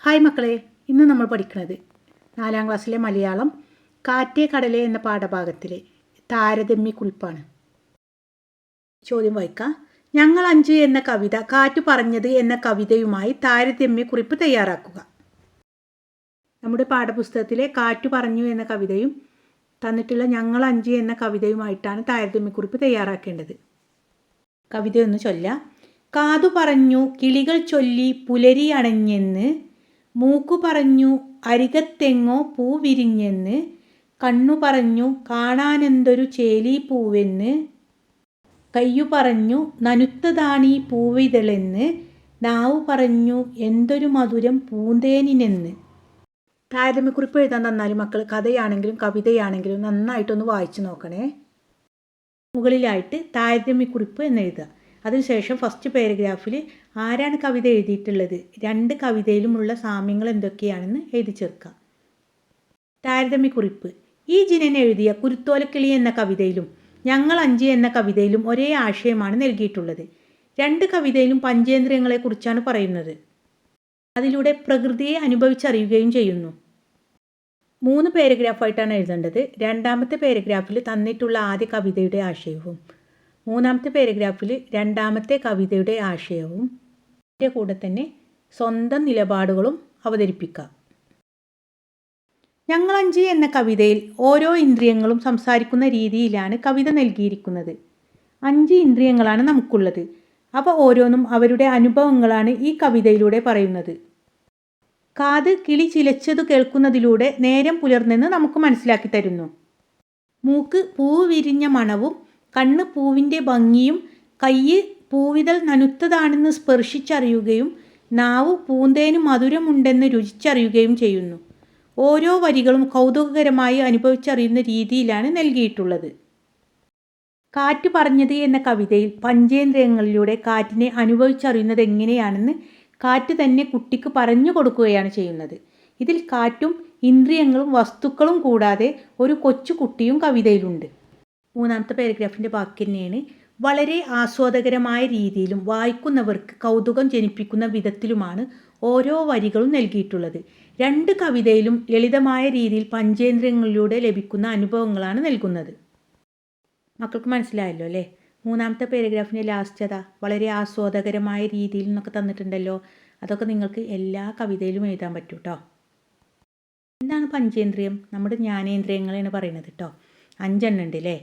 Hi മക്കളെ, ഇന്ന് നമ്മൾ പഠിക്കുന്നത് 4ാം ക്ലാസ്സിലെ മലയാളം കാറ്റേ കടലേ എന്ന പാഠഭാഗത്തിലെ താരതമ്യക്കുറിപ്പാണ്. ചോദ്യം വായിക്കാം. ഞങ്ങൾ 5 എന്ന കവിത കാറ്റ് പറഞ്ഞത് എന്ന കവിതയുമായി താരതമ്യക്കുറിപ്പ് തയ്യാറാക്കുക. നമ്മുടെ പാഠപുസ്തകത്തിലെ കാറ്റ് പറഞ്ഞു എന്ന കവിതയും തന്നിട്ടുള്ള ഞങ്ങൾ 5 എന്ന കവിതയുമായിട്ടാണ് താരതമ്യക്കുറിപ്പ് തയ്യാറാക്കേണ്ടത്. കവിതയൊന്ന് ചൊല്ലാം. കാതു പറഞ്ഞു കിളികൾ ചൊല്ലി പുലരി അണഞ്ഞെന്ന്, മൂക്കു പറഞ്ഞു അരികത്തെങ്ങോ പൂ വിരിഞ്ഞെന്ന്, കണ്ണു പറഞ്ഞു കാണാനെന്തൊരു ചേലീപ്പൂവെന്ന്, കയ്യു പറഞ്ഞു നനുത്തതാണീ പൂവിതളെന്ന്, നാവു പറഞ്ഞു എന്തൊരു മധുരം പൂന്തേനിനെന്ന്. താരതമ്യക്കുറിപ്പ് എഴുതാൻ തന്നാലും മക്കൾ കഥയാണെങ്കിലും കവിതയാണെങ്കിലും നന്നായിട്ടൊന്ന് വായിച്ചു നോക്കണേ. മുകളിലായിട്ട് താരതമ്യക്കുറിപ്പ് എന്നെഴുതുക. അതിനുശേഷം ഫസ്റ്റ് പാരഗ്രാഫിൽ ആരാണ് കവിത എഴുതിയിട്ടുള്ളത്, 2 കവിതയിലുമുള്ള സാമ്യങ്ങൾ എന്തൊക്കെയാണെന്ന് എഴുതി ചേർക്കുക. താരതമ്യക്കുറിപ്പ്. ഈ ജിനൻ എഴുതിയ കുരുത്തോലക്കിളി എന്ന കവിതയിലും ഞങ്ങൾ 5 എന്ന കവിതയിലും ഒരേ ആശയമാണ് നൽകിയിട്ടുള്ളത്. 2 കവിതയിലും പഞ്ചേന്ദ്രിയങ്ങളെക്കുറിച്ചാണ് പറയുന്നത്. അതിലൂടെ പ്രകൃതിയെ അനുഭവിച്ചറിയുകയും ചെയ്യുന്നു. 3 പാരഗ്രാഫായിട്ടാണ് എഴുതേണ്ടത്. 2ാമത്തെ പാരഗ്രാഫിൽ തന്നിട്ടുള്ള ആദ്യ കവിതയുടെ ആശയവും 3ാമത്തെ പാരഗ്രാഫിൽ 2ാമത്തെ കവിതയുടെ ആശയവും ഇതിൻ്റെ കൂടെ തന്നെ സ്വന്തം നിലപാടുകളും അവതരിപ്പിക്കുക. ഞങ്ങൾ 5 എന്ന കവിതയിൽ ഓരോ ഇന്ദ്രിയങ്ങളും സംസാരിക്കുന്ന രീതിയിലാണ് കവിത നൽകിയിരിക്കുന്നത്. 5 ഇന്ദ്രിയങ്ങളാണ് നമുക്കുള്ളത്. അവ ഓരോന്നും അവരുടെ അനുഭവങ്ങളാണ് ഈ കവിതയിലൂടെ പറയുന്നത്. കാത് കിളി ചിലച്ചതു കേൾക്കുന്നതിലൂടെ നേരം പുലർന്നെന്ന് നമുക്ക് മനസ്സിലാക്കി തരുന്നു. മൂക്ക് പൂവ് വിരിഞ്ഞ മണവും, കണ്ണ് പൂവിൻ്റെ ഭംഗിയും, കയ്യ് പൂവിതൾ നനുത്തതാണെന്ന് സ്പർശിച്ചറിയുകയും, നാവ് പൂന്തേന് മധുരമുണ്ടെന്ന് രുചിച്ചറിയുകയും ചെയ്യുന്നു. ഓരോ വരികളും കൗതുകകരമായി അനുഭവിച്ചറിയുന്ന രീതിയിലാണ് നൽകിയിട്ടുള്ളത്. കാറ്റ് പറഞ്ഞത് എന്ന കവിതയിൽ പഞ്ചേന്ദ്രിയങ്ങളിലൂടെ കാറ്റിനെ അനുഭവിച്ചറിയുന്നത് എങ്ങനെയാണെന്ന് കാറ്റ് തന്നെ കുട്ടിക്ക് പറഞ്ഞു കൊടുക്കുകയാണ് ചെയ്യുന്നത്. ഇതിൽ കാറ്റും ഇന്ദ്രിയങ്ങളും വസ്തുക്കളും കൂടാതെ ഒരു കൊച്ചു കുട്ടിയും കവിതയിലുണ്ട്. 3ാമത്തെ പാരഗ്രാഫിൻ്റെ ബാക്കി തന്നെയാണ്. വളരെ ആസ്വാദകരമായ രീതിയിലും വായിക്കുന്നവർക്ക് കൗതുകം ജനിപ്പിക്കുന്ന വിധത്തിലുമാണ് ഓരോ വരികളും നൽകിയിട്ടുള്ളത്. 2 കവിതയിലും ലളിതമായ രീതിയിൽ പഞ്ചേന്ദ്രിയങ്ങളിലൂടെ ലഭിക്കുന്ന അനുഭവങ്ങളാണ് നൽകുന്നത്. മക്കൾക്ക് മനസ്സിലായല്ലോ അല്ലേ? 3ാമത്തെ പാരഗ്രാഫിൻ്റെ ലാസ്റ്റ് അതാ വളരെ ആസ്വാദകരമായ രീതിയിൽ എന്നൊക്കെ തന്നിട്ടുണ്ടല്ലോ. അതൊക്കെ നിങ്ങൾക്ക് എല്ലാ കവിതയിലും എഴുതാൻ പറ്റും കേട്ടോ. എന്താണ് പഞ്ചേന്ദ്രിയം? നമ്മുടെ ജ്ഞാനേന്ദ്രിയങ്ങളാണ് പറയുന്നത് കേട്ടോ. 5 എണ്ണം ഉണ്ട് അല്ലേ?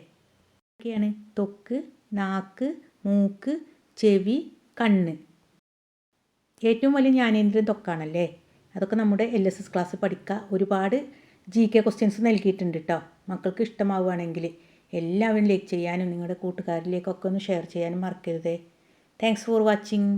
ഒക്കെയാണ് ത്വക്ക്, നാക്ക്, മൂക്ക്, ചെവി, കണ്ണ്. ഏറ്റവും വലിയ ജ്ഞാനേന്ദ്രിയം ത്വക്കാണല്ലേ. അതൊക്കെ നമ്മുടെ LSS ക്ലാസ് പഠിക്കുക. ഒരുപാട് GK ക്വസ്റ്റ്യൻസ് നൽകിയിട്ടുണ്ട് കേട്ടോ. മക്കൾക്ക് ഇഷ്ടമാവുകയാണെങ്കിൽ എല്ലാവരും ലൈക്ക് ചെയ്യാനും നിങ്ങളുടെ കൂട്ടുകാരിലേക്കൊക്കെ ഒന്ന് ഷെയർ ചെയ്യാനും മറക്കരുതേ. Thanks for watching.